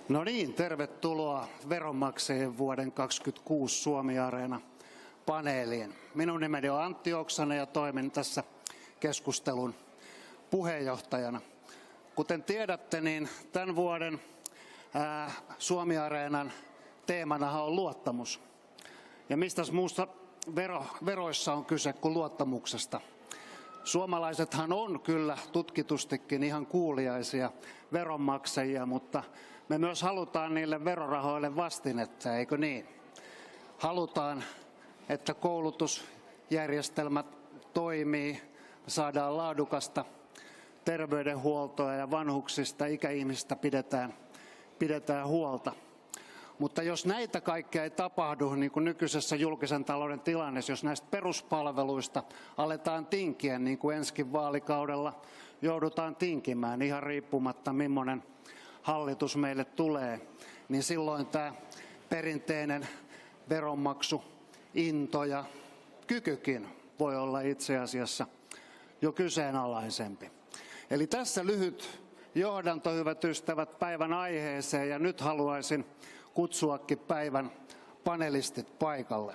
No niin, tervetuloa veronmaksajien vuoden 2026 Suomi-areena paneeliin. Minun nimeni on Antti Oksanen ja toimin tässä keskustelun puheenjohtajana. Kuten tiedätte, niin tämän vuoden Suomi-areenan teemana on luottamus. Ja mistä muusta veroissa on kyse kuin luottamuksesta? Suomalaisethan on kyllä tutkitustikin ihan kuuliaisia veronmaksajia, mutta me myös halutaan niille verorahoille vastinetta, eikö niin? Halutaan, että koulutusjärjestelmät toimii, saadaan laadukasta terveydenhuoltoa ja vanhuksista, ikäihmisistä pidetään huolta. Mutta jos näitä kaikkea ei tapahdu, niin kuin nykyisessä julkisen talouden tilanteessa, jos näistä peruspalveluista aletaan tinkiä, niin kuin ensi vaalikaudella joudutaan tinkimään, ihan riippumatta millainen hallitus meille tulee, niin silloin tämä perinteinen veronmaksu, into ja kykykin voi olla itse asiassa jo kyseenalaisempi. Eli tässä lyhyt johdanto, hyvät ystävät, päivän aiheeseen, ja nyt haluaisin kutsuakin päivän panelistit paikalle.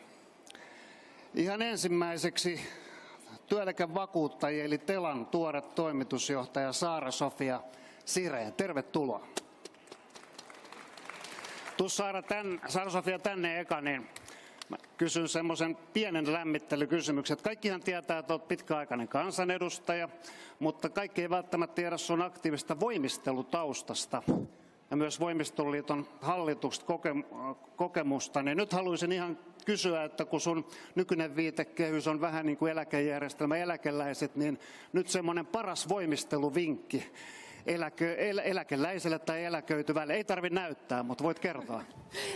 Ihan ensimmäiseksi työeläkevakuuttajien eli Telan tuore toimitusjohtaja Saara-Sofia Sirén. Tervetuloa. Tuu Saara-Sofia tänne eka, niin mä kysyn semmoisen pienen lämmittelykysymyksen. Kaikkihan tietää, että olet pitkäaikainen kansanedustaja, mutta kaikki ei välttämättä tiedä sun aktiivista voimistelutaustasta ja myös Voimisteluliiton hallituksesta kokemusta. Niin nyt haluaisin ihan kysyä, että kun sun nykyinen viitekehys on vähän niin kuin eläkejärjestelmä, eläkeläiset, niin nyt semmoinen paras voimisteluvinkki eläkeläiselle tai eläköityvälle. Ei tarvitse näyttää, mutta voit kertoa.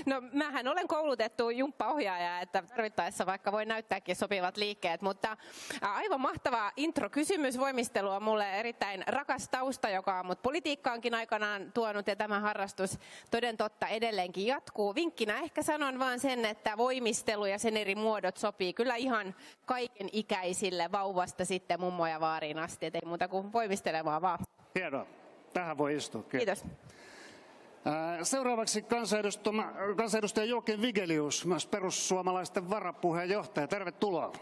No mähän olen koulutettu jumppaohjaaja, että tarvittaessa vaikka voi näyttääkin sopivat liikkeet, mutta aivan mahtava intro-kysymys. Voimistelu on mulle erittäin rakas tausta, joka on mut politiikkaankin aikanaan tuonut, ja tämä harrastus toden totta edelleenkin jatkuu. Vinkkinä ehkä sanon vaan sen, että voimistelu ja sen eri muodot sopii kyllä ihan kaiken ikäisille, vauvasta sitten mummo ja vaariin asti, et ei muuta kuin voimistelemaan vaan. Hienoa. Tähän voi istua. Kiitos. Seuraavaksi kansanedustaja Joakim Vigelius, myös perussuomalaisten varapuheenjohtaja. Tervetuloa.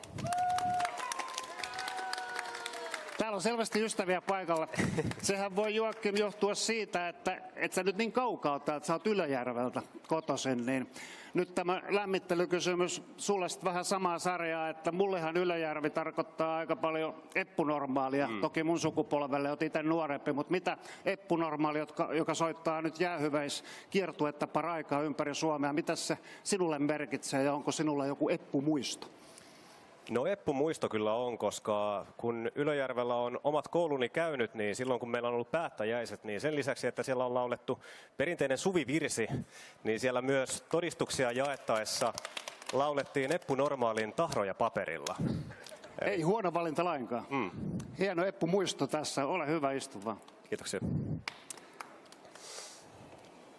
Täällä on selvästi ystäviä paikalla. Sehän voi, Joakim, johtua siitä, että et sä nyt niin kaukaa oot täältä, sä oot Ylöjärveltä kotoisin, niin nyt tämä lämmittelykysymys sulle vähän samaa sarjaa, että mullehan Ylöjärvi tarkoittaa aika paljon eppunormaalia. Toki mun sukupolvelle oot itse nuorempi, mutta mitä eppunormaali, joka soittaa nyt jäähyväiskiertuetta paraikaa ympäri Suomea, mitä se sinulle merkitsee ja onko sinulla joku eppumuisto? No eppumuisto kyllä on, koska kun Ylöjärvellä on omat kouluni käynyt, niin silloin kun meillä on ollut päättäjäiset, niin sen lisäksi, että siellä on laulettu perinteinen suvivirsi, niin siellä myös todistuksia jaettaessa laulettiin eppunormaalin tahroja paperilla. Ei huono valinta lainkaan. Hieno eppumuisto tässä, ole hyvä, istu vaan. Kiitoksia.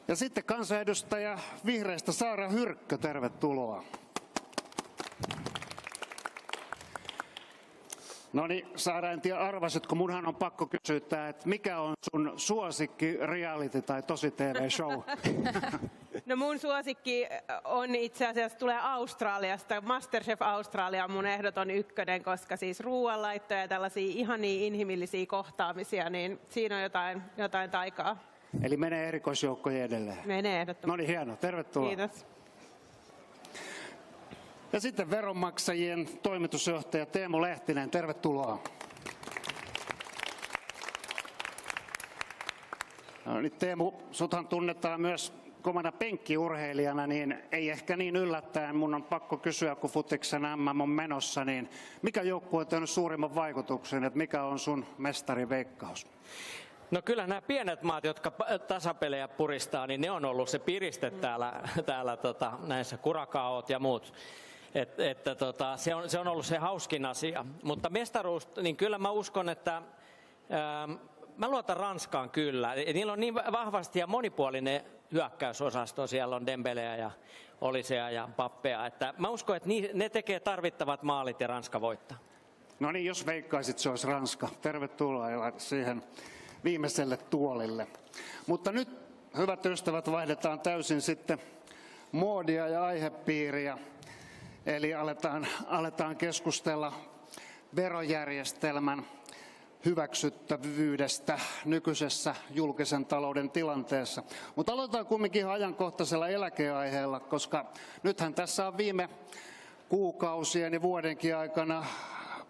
Ja sitten kansanedustaja Vihreistä Saara Hyrkkö, tervetuloa. No niin, Saara, en tiedä arvasitko, munhan on pakko kysyä, että mikä on sun suosikki reality tai tosi TV-show? No mun suosikki on itse asiassa tulee Australiasta. Masterchef Australia on mun ehdoton ykkönen, koska siis ruoanlaittoja ja tällaisia ihania inhimillisiä kohtaamisia, niin siinä on jotain taikaa. Eli menee erikoisjoukkojen edelleen? Menee ehdottomasti. No niin, hieno, tervetuloa. Kiitos. Ja sitten veronmaksajien toimitusjohtaja Teemu Lehtinen, tervetuloa. No niin, Teemu, suthan tunnetaan myös kovana penkkiurheilijana, niin ei ehkä niin yllättäen. Mun on pakko kysyä, kun futiksen MM on menossa, niin mikä joukkue on tehnyt suurimman vaikutuksen, että mikä on sun mestariveikkaus? No kyllä nämä pienet maat, jotka tasapelejä puristaa, niin ne on ollut se piriste täällä näissä kurakaot ja muut. Se on ollut se hauskin asia. Mutta mestaruus, niin kyllä mä uskon, että mä luotan Ranskaan kyllä. Niillä on niin vahvasti ja monipuolinen hyökkäysosasto. Siellä on Dembeleä ja Olisea ja Pappea. Että mä uskon, että ne tekee tarvittavat maalit ja Ranska voittaa. No niin, jos veikkaisit, se olisi Ranska. Tervetuloa siihen viimeiselle tuolille. Mutta nyt hyvät ystävät, vaihdetaan täysin sitten moodia ja aihepiiriä. Eli aletaan keskustella verojärjestelmän hyväksyttävyydestä nykyisessä julkisen talouden tilanteessa. Mutta aloitetaan kumminkin ajankohtaisella eläkeaiheella, koska nythän tässä on viime kuukausien ja vuodenkin aikana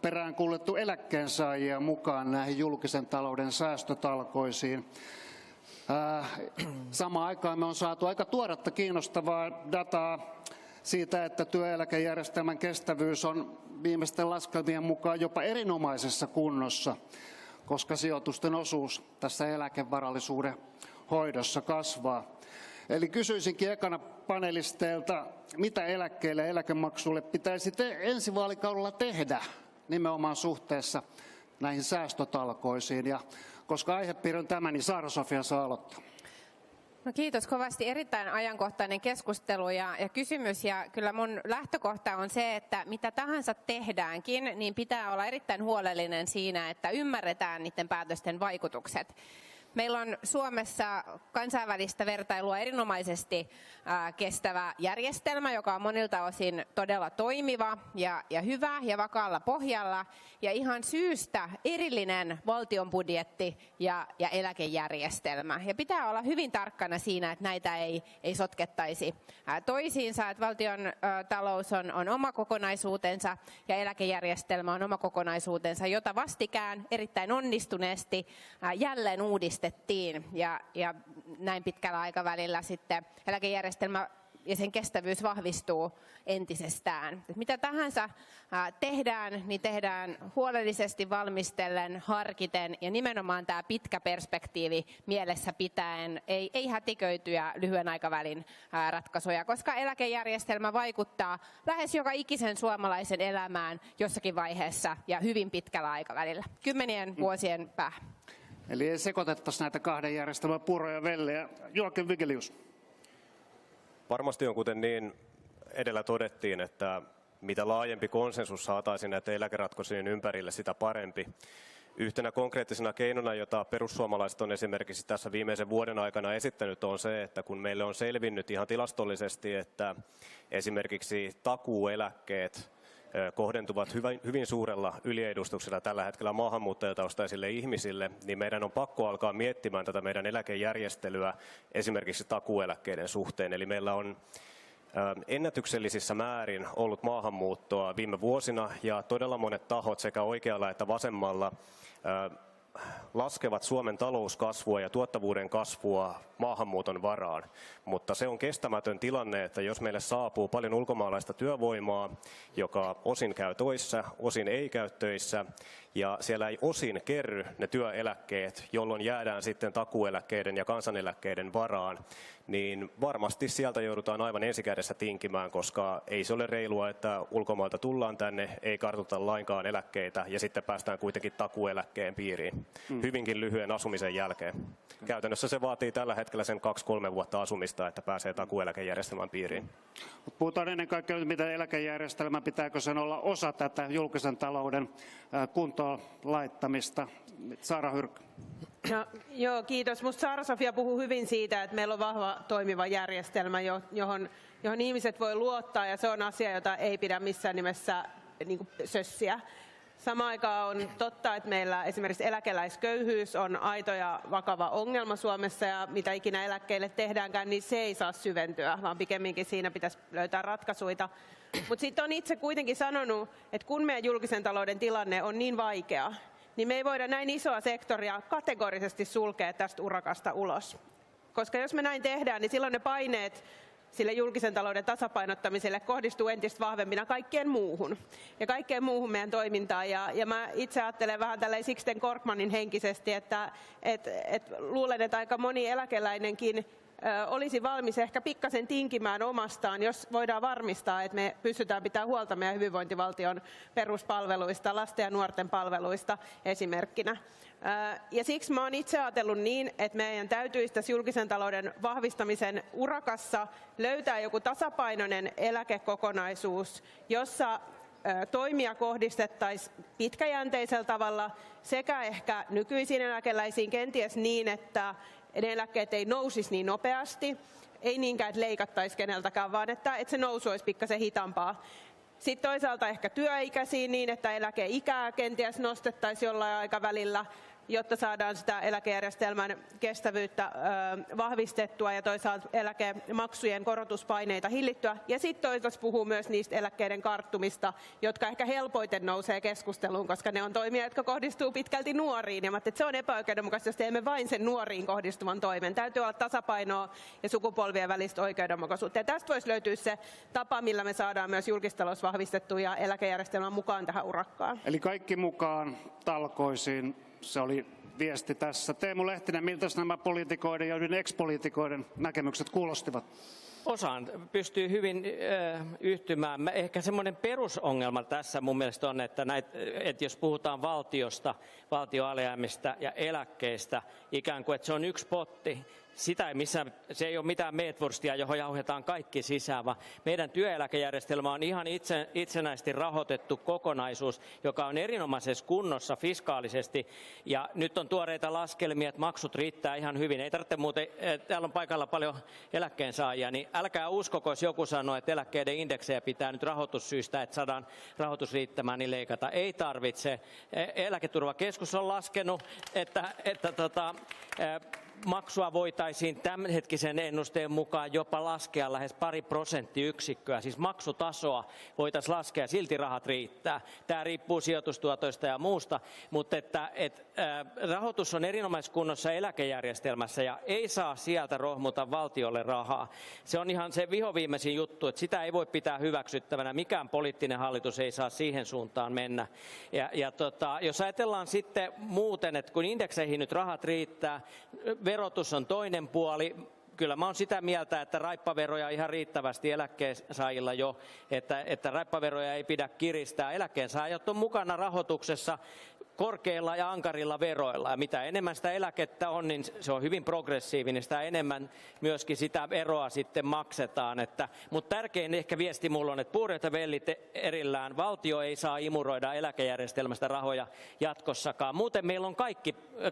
peräänkuulutettu eläkkeensaajia mukaan näihin julkisen talouden säästötalkoisiin. Samaan aikaan me on saatu aika tuoretta kiinnostavaa dataa siitä, että työeläkejärjestelmän kestävyys on viimeisten laskelmien mukaan jopa erinomaisessa kunnossa, koska sijoitusten osuus tässä eläkevarallisuuden hoidossa kasvaa. Eli kysyisinkin ekana panelisteilta, mitä eläkkeelle ja eläkemaksulle pitäisi ensi vaalikaudella tehdä nimenomaan suhteessa näihin säästötalkoisiin. Ja koska aihepiiri on tämä, niin Saara-Sofia saa aloittaa. No kiitos kovasti. Erittäin ajankohtainen keskustelu ja kysymys. Ja kyllä mun lähtökohta on se, että mitä tahansa tehdäänkin, niin pitää olla erittäin huolellinen siinä, että ymmärretään niiden päätösten vaikutukset. Meillä on Suomessa kansainvälistä vertailua erinomaisesti kestävä järjestelmä, joka on monilta osin todella toimiva ja hyvä ja vakaalla pohjalla. Ja ihan syystä erillinen valtion budjetti ja eläkejärjestelmä. Ja pitää olla hyvin tarkkana siinä, että näitä ei sotkettaisi toisiinsa. Että valtion talous on oma kokonaisuutensa ja eläkejärjestelmä on oma kokonaisuutensa, jota vastikään erittäin onnistuneesti jälleen uudistettiin. Ja näin pitkällä aikavälillä sitten eläkejärjestelmä ja sen kestävyys vahvistuu entisestään. Et mitä tahansa tehdään, niin tehdään huolellisesti valmistellen, harkiten ja nimenomaan tämä pitkä perspektiivi mielessä pitäen, ei hätiköityjä lyhyen aikavälin ratkaisuja, koska eläkejärjestelmä vaikuttaa lähes joka ikisen suomalaisen elämään jossakin vaiheessa ja hyvin pitkällä aikavälillä, 10 vuosien päähän. Eli ei sekoitettaisi näitä kahden järjestelmän puroja ja vellejä. Joakim Vigelius. Varmasti on, kuten niin edellä todettiin, että mitä laajempi konsensus saataisiin näiden eläkeratkaisujen ympärille, sitä parempi. Yhtenä konkreettisena keinona, jota perussuomalaiset on esimerkiksi tässä viimeisen vuoden aikana esittänyt, on se, että kun meille on selvinnyt ihan tilastollisesti, että esimerkiksi takuueläkkeet kohdentuvat hyvin suurella yliedustuksella tällä hetkellä maahanmuuttajataustaisille ihmisille, niin meidän on pakko alkaa miettimään tätä meidän eläkejärjestelyä esimerkiksi takuueläkkeiden suhteen. Eli meillä on ennätyksellisissä määrin ollut maahanmuuttoa viime vuosina ja todella monet tahot sekä oikealla että vasemmalla laskevat Suomen talouskasvua ja tuottavuuden kasvua maahanmuuton varaan. Mutta se on kestämätön tilanne, että jos meille saapuu paljon ulkomaalaista työvoimaa, joka osin käy töissä, osin ei käy töissä, ja siellä ei osin kerry ne työeläkkeet, jolloin jäädään sitten takuueläkkeiden ja kansaneläkkeiden varaan, niin varmasti sieltä joudutaan aivan ensikädessä tinkimään, koska ei se ole reilua, että ulkomailta tullaan tänne, ei kartuta lainkaan eläkkeitä ja sitten päästään kuitenkin takuueläkkeen piiriin hyvinkin lyhyen asumisen jälkeen. Käytännössä se vaatii tällä hetkellä sen 2-3 vuotta asumista, että pääsee takuueläkejärjestelmän piiriin. Puhutaan ennen kaikkea, mitä eläkejärjestelmä, pitääkö sen olla osa tätä julkisen talouden kuntoon laittamista. Saara Hyrkkö. No, joo, kiitos. Minusta Saara-Sofia puhuu hyvin siitä, että meillä on vahva toimiva järjestelmä, johon ihmiset voi luottaa, ja se on asia, jota ei pidä missään nimessä sössiä. Samaan aikaan on totta, että meillä esimerkiksi eläkeläisköyhyys on aito ja vakava ongelma Suomessa, ja mitä ikinä eläkkeelle tehdäänkään, niin se ei saa syventyä, vaan pikemminkin siinä pitäisi löytää ratkaisuja. Mutta sitten on itse kuitenkin sanonut, että kun meidän julkisen talouden tilanne on niin vaikea, niin me ei voida näin isoa sektoria kategorisesti sulkea tästä urakasta ulos. Koska jos me näin tehdään, niin silloin ne paineet sille julkisen talouden tasapainottamiselle kohdistuu entistä vahvemmina kaikkeen muuhun. Ja kaikkeen muuhun meidän toimintaan. Ja mä itse ajattelen vähän tälleen Sixten Korkmanin henkisesti, että luulen, että aika moni eläkeläinenkin olisi valmis ehkä pikkasen tinkimään omastaan, jos voidaan varmistaa, että me pystytään pitämään huolta meidän hyvinvointivaltion peruspalveluista, lasten ja nuorten palveluista esimerkkinä. Ja siksi mä oon itse ajatellut niin, että meidän täytyisi tässä julkisen talouden vahvistamisen urakassa löytää joku tasapainoinen eläkekokonaisuus, jossa toimia kohdistettaisiin pitkäjänteisellä tavalla sekä ehkä nykyisiin eläkeläisiin kenties niin, että ne eläkkeet ei nousisi niin nopeasti, ei niinkään, että leikattaisiin keneltäkään, vaan että se nousu olisi pikkasen hitaampaa. Sitten toisaalta ehkä työikäisiin niin, että eläkeikää kenties nostettaisiin jollain aikavälillä, jotta saadaan sitä eläkejärjestelmän kestävyyttä vahvistettua ja toisaalta eläkemaksujen korotuspaineita hillittyä. Ja sitten toisaalta puhuu myös niistä eläkkeiden karttumista, jotka ehkä helpoiten nousee keskusteluun, koska ne on toimia, jotka kohdistuu pitkälti nuoriin. Ja että se on epäoikeudenmukaista, jos teemme vain sen nuoriin kohdistuvan toimen. Täytyy olla tasapainoa ja sukupolvien välistä oikeudenmukaisuutta. Ja tästä voisi löytyä se tapa, millä me saadaan myös julkistalous vahvistettua ja eläkejärjestelmän mukaan tähän urakkaan. Eli kaikki mukaan talkoisiin. Se oli viesti tässä. Teemu Lehtinen, miltä nämä poliitikoiden ja ex-poliitikoiden näkemykset kuulostivat? Osaan pystyy hyvin yhtymään. Ehkä semmoinen perusongelma tässä mun mielestä on, että jos puhutaan valtiosta, valtioalijäämistä ja eläkkeistä, ikään kuin että se on yksi potti. Se ei ole mitään meetvurstia, johon jauhetaan kaikki sisään, vaan meidän työeläkejärjestelmä on ihan itsenäisesti rahoitettu kokonaisuus, joka on erinomaisessa kunnossa fiskaalisesti. Ja nyt on tuoreita laskelmia, että maksut riittää ihan hyvin. Ei tarvitse muuten, täällä on paikalla paljon eläkkeensaajia, niin älkää uskoko, jos joku sanoo, että eläkkeiden indeksejä pitää nyt rahoitussyistä, että saadaan rahoitus riittämään, niin leikata. Ei tarvitse. Eläketurvakeskus on laskenut, että maksua voitaisiin tämänhetkisen ennusteen mukaan jopa laskea lähes 2 prosenttiyksikköä, siis maksutasoa voitaisiin laskea, silti rahat riittää. Tämä riippuu sijoitustuotoista ja muusta, mutta rahoitus on erinomaisessa kunnossa eläkejärjestelmässä ja ei saa sieltä rohmuta valtiolle rahaa. Se on ihan se vihoviimeisin juttu, että sitä ei voi pitää hyväksyttävänä, mikään poliittinen hallitus ei saa siihen suuntaan mennä. Jos ajatellaan sitten muuten, että kun indekseihin nyt rahat riittää, verotus on toinen puoli. Kyllä mä oon sitä mieltä, että raippaveroja ihan riittävästi eläkkeensaajilla jo, että raippaveroja ei pidä kiristää. Eläkkeensaajat on mukana rahoituksessa korkeilla ja ankarilla veroilla. Ja mitä enemmän sitä eläkettä on, niin se on hyvin progressiivinen. Sitä enemmän myöskin sitä veroa sitten maksetaan. Mutta tärkein ehkä viesti mulla on, että puurot ja vellit erillään. Valtio ei saa imuroida eläkejärjestelmästä rahoja jatkossakaan. Muuten meillä on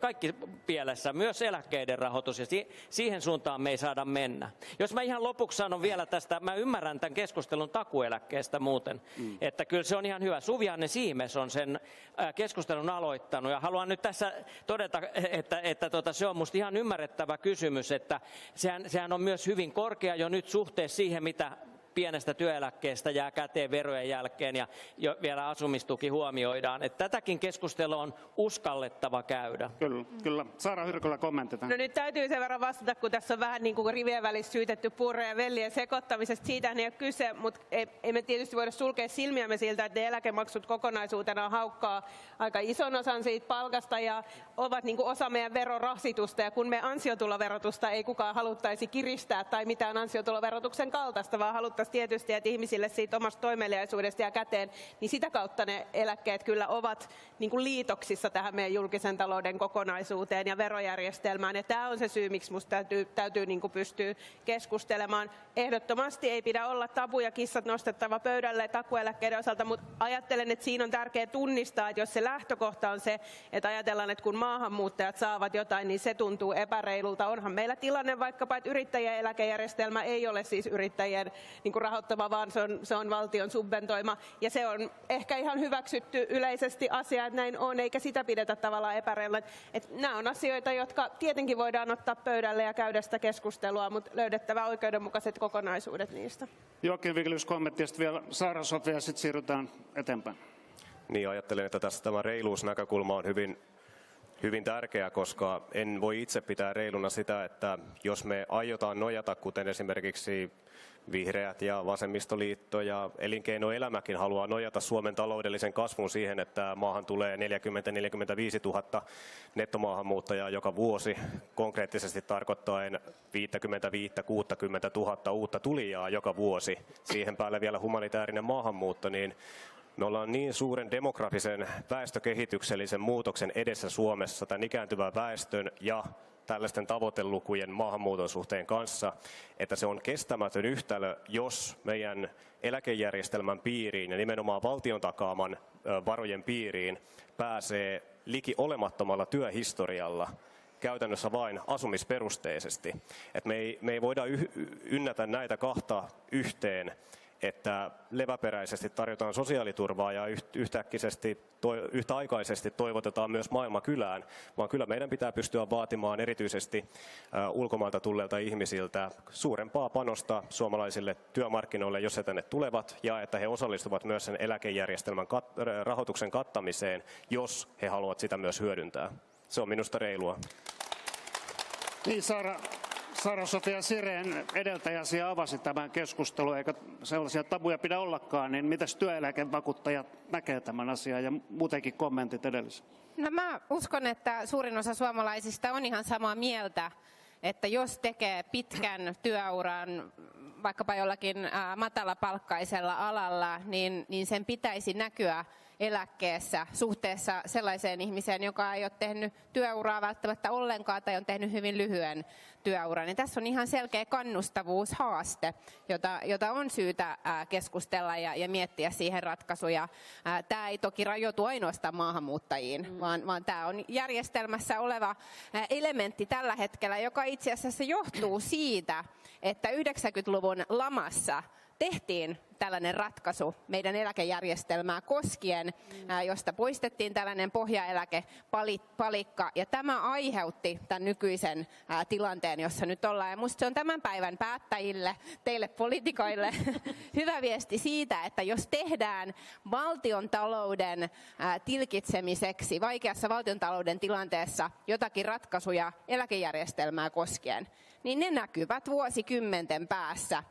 kaikki pielessä, myös eläkkeiden rahoitus. Ja siihen suuntaan me ei saada mennä. Jos mä ihan lopuksi sanon vielä tästä, mä ymmärrän tämän keskustelun takueläkkeestä muuten. Että kyllä se on ihan hyvä. Suvi-Anne Siimes on sen keskustelun aloittanut ja haluan nyt tässä todeta, että se on musta ihan ymmärrettävä kysymys, että sehän on myös hyvin korkea jo nyt suhteessa siihen, mitä pienestä työeläkkeestä jää käteen verojen jälkeen ja jo vielä asumistuki huomioidaan. Että tätäkin keskustelua on uskallettava käydä. Kyllä. Saara Hyrkölä, kommentti tähän. No nyt täytyy sen verran vastata, kun tässä on vähän niin kuin rivien välissä syytetty puurojen ja vellien sekoittamisesta. Siitähän ei ole kyse, mutta ei me tietysti voida sulkea silmiämme siltä, että ne eläkemaksut kokonaisuutena haukkaa aika ison osan siitä palkasta ja ovat niin kuin osa meidän verorasitusta. Ja kun me ansiotuloverotusta ei kukaan haluttaisi kiristää tai mitään ansiotuloverotuksen kaltaista, vaan haluttaisiin tietysti, että ihmisille siitä omasta toimeliaisuudesta jää käteen, niin sitä kautta ne eläkkeet kyllä ovat niin kuin liitoksissa tähän meidän julkisen talouden kokonaisuuteen ja verojärjestelmään. Ja tämä on se syy, miksi minusta täytyy niin kuin pystyä keskustelemaan. Ehdottomasti ei pidä olla tabu ja kissat nostettava pöydälle takueläkkeiden osalta, mutta ajattelen, että siinä on tärkeää tunnistaa, että jos se lähtökohta on se, että ajatellaan, että kun maahanmuuttajat saavat jotain, niin se tuntuu epäreilulta. Onhan meillä tilanne vaikkapa, että yrittäjien eläkejärjestelmä ei ole siis yrittäjien niin kuin rahoittama, vaan se on valtion subventoima. Ja se on ehkä ihan hyväksytty yleisesti asia, että näin on, eikä sitä pidetä tavallaan epäreiluna. Nämä on asioita, jotka tietenkin voidaan ottaa pöydälle ja käydä sitä keskustelua, mutta löydettävä oikeudenmukaiset kokonaisuudet niistä. Joakim Vigelius kommentti ja sitten vielä Saara-Sofia ja sitten siirrytään eteenpäin. Niin, ajattelen, että tässä tämä reiluusnäkökulma on hyvin tärkeä, koska en voi itse pitää reiluna sitä, että jos me aiotaan nojata, kuten esimerkiksi Vihreät ja Vasemmistoliitto ja elinkeinoelämäkin haluaa nojata Suomen taloudellisen kasvun siihen, että maahan tulee 40-45 000 nettomaahanmuuttajaa joka vuosi, konkreettisesti tarkoittaen 55-60 000 uutta tulijaa joka vuosi. Siihen päälle vielä humanitaarinen maahanmuutto, niin me ollaan niin suuren demografisen väestökehityksellisen muutoksen edessä Suomessa, tämän ikääntyvän väestön ja tällaisten tavoitelukujen maahanmuuton suhteen kanssa, että se on kestämätön yhtälö, jos meidän eläkejärjestelmän piiriin ja nimenomaan valtion takaaman varojen piiriin pääsee liki olemattomalla työhistorialla käytännössä vain asumisperusteisesti. Et me ei voida ynnätä näitä kahta yhteen, että leväperäisesti tarjotaan sosiaaliturvaa ja yhtäaikaisesti toivotetaan myös maailma kylään, vaan kyllä meidän pitää pystyä vaatimaan erityisesti ulkomailta tulleilta ihmisiltä suurempaa panosta suomalaisille työmarkkinoille, jos he tänne tulevat, ja että he osallistuvat myös sen eläkejärjestelmän rahoituksen kattamiseen, jos he haluavat sitä myös hyödyntää. Se on minusta reilua. Niin, Saara-Sofia Sirén edeltäjäsi avasi tämän keskustelun, eikä sellaisia tabuja pidä ollakaan, niin mitäs työeläkevakuuttajat näkee tämän asian ja muutenkin kommentit edelliseen? No mä uskon, että suurin osa suomalaisista on ihan samaa mieltä, että jos tekee pitkän työuran vaikkapa jollakin matalapalkkaisella alalla, niin sen pitäisi näkyä eläkkeessä suhteessa sellaiseen ihmiseen, joka ei ole tehnyt työuraa välttämättä ollenkaan tai on tehnyt hyvin lyhyen työuran. Niin tässä on ihan selkeä kannustavuushaaste, jota on syytä keskustella ja miettiä siihen ratkaisuja. Tämä ei toki rajoitu ainoastaan maahanmuuttajiin, vaan tämä on järjestelmässä oleva elementti tällä hetkellä, joka itse asiassa johtuu siitä, että 90-luvun lamassa tehtiin tällainen ratkaisu meidän eläkejärjestelmää koskien, josta poistettiin tällainen pohjaeläkepalikka, ja tämä aiheutti tämän nykyisen tilanteen, jossa nyt ollaan. Ja minusta se on tämän päivän päättäjille, teille poliitikoille, hyvä viesti siitä, että jos tehdään valtiontalouden tilkitsemiseksi, vaikeassa valtiontalouden tilanteessa jotakin ratkaisuja eläkejärjestelmää koskien, niin ne näkyvät vuosikymmenten päässä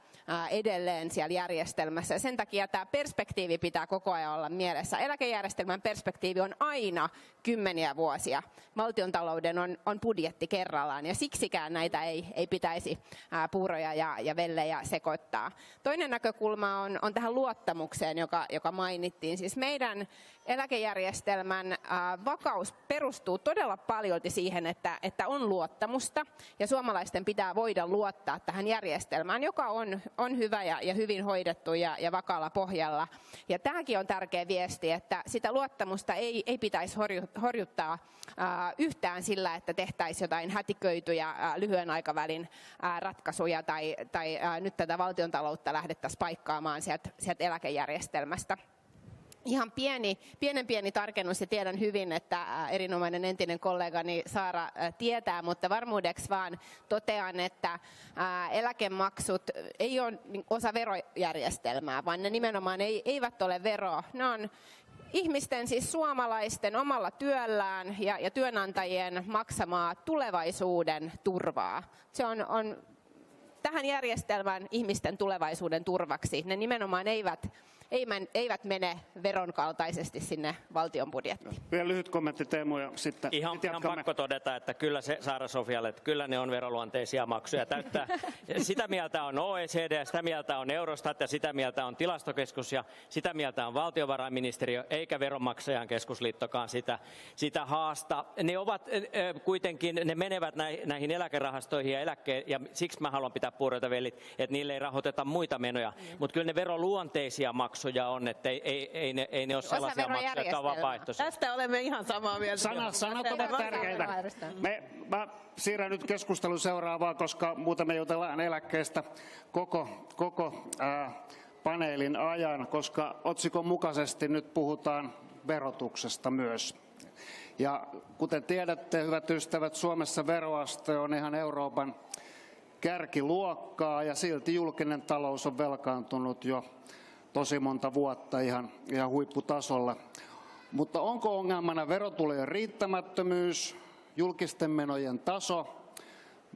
edelleen siellä järjestelmässä. Ja sen takia tämä perspektiivi pitää koko ajan olla mielessä. Eläkejärjestelmän perspektiivi on aina kymmeniä vuosia. Valtiontalouden on budjetti kerrallaan ja siksikään näitä ei pitäisi puuroja ja vellejä sekoittaa. Toinen näkökulma on tähän luottamukseen, joka mainittiin. Siis meidän eläkejärjestelmän vakaus perustuu todella paljolti siihen, että on luottamusta ja suomalaisten pitää voida luottaa tähän järjestelmään, joka on hyvä ja hyvin hoidettu ja vakaalla pohjalla. Ja tämäkin on tärkeä viesti, että sitä luottamusta ei pitäisi horjuttaa yhtään sillä, että tehtäisiin jotain hätiköityjä lyhyen aikavälin ratkaisuja tai nyt tätä valtiontaloutta lähdettäisiin paikkaamaan sieltä eläkejärjestelmästä. Ihan pieni tarkennus, ja tiedän hyvin, että erinomainen entinen kollegani Saara tietää, mutta varmuudeksi vaan totean, että eläkemaksut ei ole osa verojärjestelmää, vaan ne nimenomaan eivät ole vero. Ne on ihmisten, siis suomalaisten omalla työllään ja työnantajien maksamaa tulevaisuuden turvaa. Se on tähän järjestelmään ihmisten tulevaisuuden turvaksi. Ne nimenomaan eivät mene veron kaltaisesti sinne valtion budjettiin. Vielä lyhyt kommentti Teemu ja sitten Ihan pakko todeta, että kyllä se Saara-Sofialle, että kyllä ne on veroluonteisia maksuja. Sitä mieltä on OECD, sitä mieltä on Eurostat ja sitä mieltä on Tilastokeskus ja sitä mieltä on valtiovarainministeriö, eikä Veronmaksajan keskusliittokaan sitä haasta. Ne ovat kuitenkin, ne menevät näihin eläkerahastoihin ja siksi mä haluan pitää puuroita vellit, että niille ei rahoiteta muita menoja. Mutta kyllä ne veroluonteisia maksuja on, että ei ne ole sellaisia maksuja, jotka on vapaaehtoisia. Tästä olemme ihan samaa mieltä. Sanat ovat tärkeitä. Mä siirrän nyt keskustelun seuraavaan, koska muuten me jutellaan eläkkeestä koko paneelin ajan, koska otsikon mukaisesti nyt puhutaan verotuksesta myös. Ja kuten tiedätte, hyvät ystävät, Suomessa veroaste on ihan Euroopan kärkiluokkaa ja silti julkinen talous on velkaantunut jo tosi monta vuotta ihan huipputasolla. Mutta onko ongelmana verotulojen riittämättömyys, julkisten menojen taso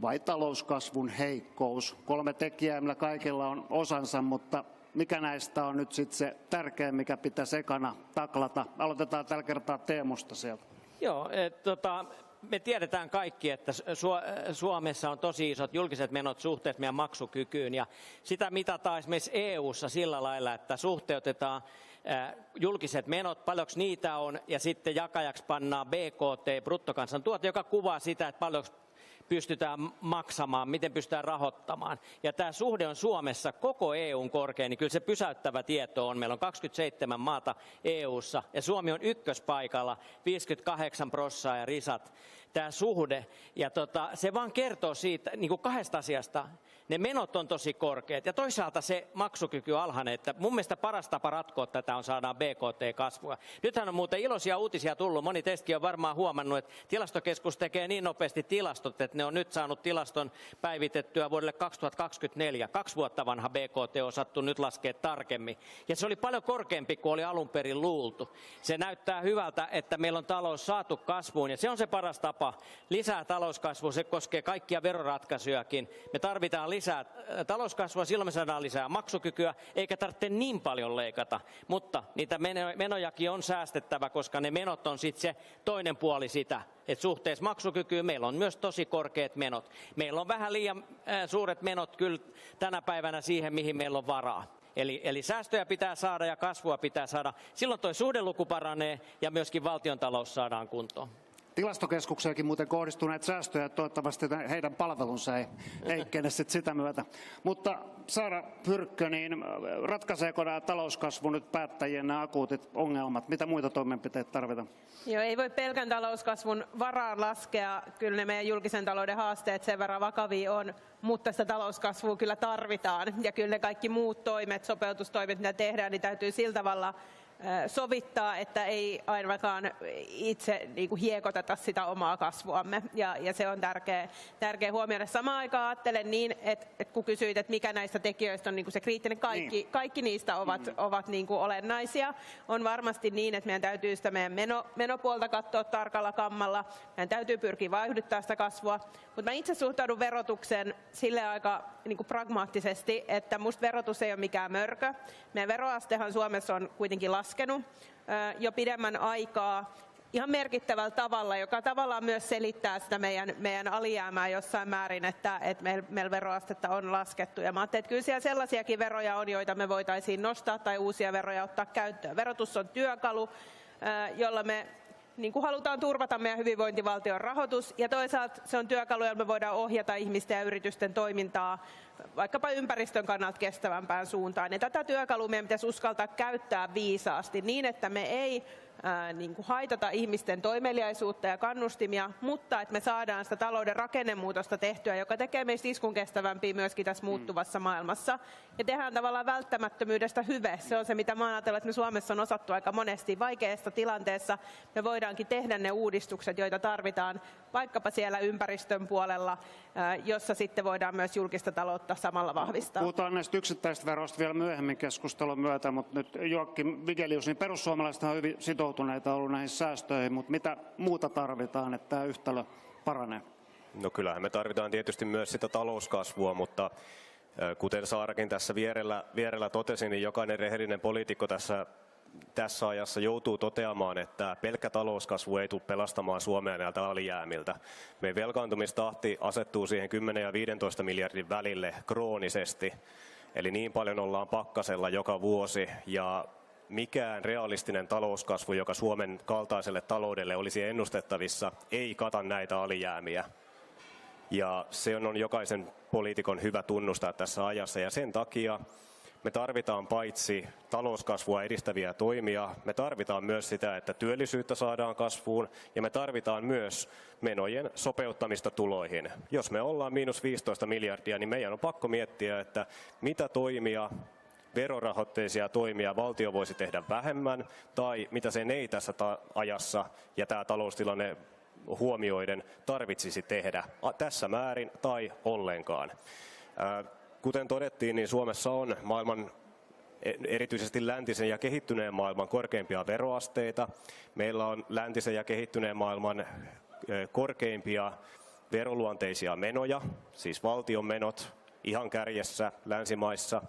vai talouskasvun heikkous? 3 tekijää, millä kaikilla on osansa, mutta mikä näistä on nyt sitten se tärkeä, mikä pitäisi ekana taklata? Aloitetaan tällä kertaa Teemusta sieltä. Joo, me tiedetään kaikki, että Suomessa on tosi isot julkiset menot suhteessa meidän maksukykyyn, ja sitä mitataan esimerkiksi EU:ssa sillä lailla, että suhteutetaan julkiset menot, paljonko niitä on, ja sitten jakajaksi pannaan BKT, bruttokansantuote, joka kuvaa sitä, että paljonko pystytään maksamaan, miten pystytään rahoittamaan. Ja tämä suhde on Suomessa koko EUn korkein, niin kyllä se pysäyttävä tieto on. Meillä on 27 maata EUssa ja Suomi on ykköspaikalla, 58% ja risat. Tämä suhde, ja se vaan kertoo siitä niin kuin kahdesta asiasta. Ne menot on tosi korkeat ja toisaalta se maksukyky alhainen, että mun mielestä paras tapa ratkoa tätä on saadaan BKT-kasvua. Nythän on muuten iloisia uutisia tullut. Moni teistäkin on varmaan huomannut, että tilastokeskus tekee niin nopeasti tilastot, että ne on nyt saanut tilaston päivitettyä vuodelle 2024. 2 vuotta vanha BKT on sattu nyt laskea tarkemmin. Ja se oli paljon korkeampi kuin oli alun perin luultu. Se näyttää hyvältä, että meillä on talous saatu kasvuun ja se on se paras tapa. Lisää talouskasvua, se koskee kaikkia veroratkaisujakin. Me tarvitaan lisää talouskasvua, silloin me saadaan lisää maksukykyä, eikä tarvitse niin paljon leikata. Mutta niitä menojakin on säästettävä, koska ne menot on sitten se toinen puoli sitä, että suhteessa maksukykyyn meillä on myös tosi korkeat menot. Meillä on vähän liian suuret menot kyllä tänä päivänä siihen, mihin meillä on varaa. Eli säästöjä pitää saada ja kasvua pitää saada. Silloin tuo suhdeluku paranee ja myöskin valtiontalous saadaan kuntoon. Tilastokeskukseenkin muuten kohdistuu näitä säästöjä, toivottavasti heidän palvelunsa ei heikkene sitä myötä. Mutta Saara Pyrkkö, niin ratkaiseeko nämä talouskasvu nyt päättäjien nämä akuutit ongelmat? Mitä muita toimenpiteitä tarvitaan? Joo, ei voi pelkän talouskasvun varaan laskea. Kyllä ne meidän julkisen talouden haasteet sen verran vakavia on, mutta sitä talouskasvua kyllä tarvitaan. Ja kyllä ne kaikki muut toimet, sopeutustoimet, mitä tehdään, niin täytyy sillä tavalla sovittaa, että ei ainakaan itse niin kuin hiekoteta sitä omaa kasvuamme. Ja se on tärkeä huomioida. Samaan aikaan ajattelen niin, että kun kysyit, että mikä näistä tekijöistä on niin kuin se kriittinen, kaikki niistä ovat niin kuin olennaisia. On varmasti niin, että meidän täytyy sitä meidän menopuolta katsoa tarkalla kammalla. Meidän täytyy pyrkiä vauhdittaa sitä kasvua. Mutta mä itse suhtaudun verotukseen sille aika niin kuin pragmaattisesti, että musta verotus ei ole mikään mörkö. Meidän veroastehan Suomessa on kuitenkin laskenut jo pidemmän aikaa ihan merkittävällä tavalla, joka tavallaan myös selittää sitä meidän alijäämää jossain määrin, että meillä veroastetta on laskettu. Ja mä ajattelin, että kyllä siellä sellaisiakin veroja on, joita me voitaisiin nostaa tai uusia veroja ottaa käyttöön. Verotus on työkalu, jolla me niin kuin halutaan turvata meidän hyvinvointivaltion rahoitus, ja toisaalta se on työkalu, jolla me voidaan ohjata ihmisten ja yritysten toimintaa vaikkapa ympäristön kannalta kestävämpään suuntaan. Ja tätä työkalua meidän pitäisi uskaltaa käyttää viisaasti niin, että me ei niin kuin haitata ihmisten toimeliaisuutta ja kannustimia, mutta että me saadaan sitä talouden rakennemuutosta tehtyä, joka tekee meistä iskun kestävämpiä myöskin tässä muuttuvassa maailmassa. Ja tehdään tavallaan välttämättömyydestä hyve. Se on se, mitä mä ajattelen, että me Suomessa on osattu aika monesti vaikeassa tilanteessa. Me voidaankin tehdä ne uudistukset, joita tarvitaan vaikkapa siellä ympäristön puolella, jossa sitten voidaan myös julkista taloutta samalla vahvistaa. Puhutaan näistä yksittäisistä veroista vielä myöhemmin keskustelun myötä, mutta nyt Joakim Vigelius, niin perussuomalaiset on hyvin sitoutuneita ollut näihin säästöihin, mutta mitä muuta tarvitaan, että tämä yhtälö paranee? No kyllähän me tarvitaan tietysti myös sitä talouskasvua, mutta kuten Saarakin tässä vierellä totesi, niin jokainen rehellinen poliitikko tässä ajassa joutuu toteamaan, että pelkkä talouskasvu ei tule pelastamaan Suomea näiltä alijäämiltä. Meidän velkaantumistahti asettuu siihen 10 ja 15 miljardin välille kroonisesti, eli niin paljon ollaan pakkasella joka vuosi, ja mikään realistinen talouskasvu, joka Suomen kaltaiselle taloudelle olisi ennustettavissa, ei kata näitä alijäämiä. Ja se on jokaisen poliitikon hyvä tunnustaa tässä ajassa, ja sen takia me tarvitaan paitsi talouskasvua edistäviä toimia, me tarvitaan myös sitä, että työllisyyttä saadaan kasvuun, ja me tarvitaan myös menojen sopeuttamista tuloihin. Jos me ollaan miinus 15 miljardia, niin meidän on pakko miettiä, että mitä toimia, verorahoitteisia toimia valtio voisi tehdä vähemmän, tai mitä sen ei tässä ajassa ja tämä taloustilanne huomioiden tarvitsisi tehdä tässä määrin tai ollenkaan. Kuten todettiin, niin Suomessa on maailman, erityisesti läntisen ja kehittyneen maailman korkeimpia veroasteita. Meillä on läntisen ja kehittyneen maailman korkeimpia veroluonteisia menoja, siis valtion menot ihan kärjessä länsimaissa.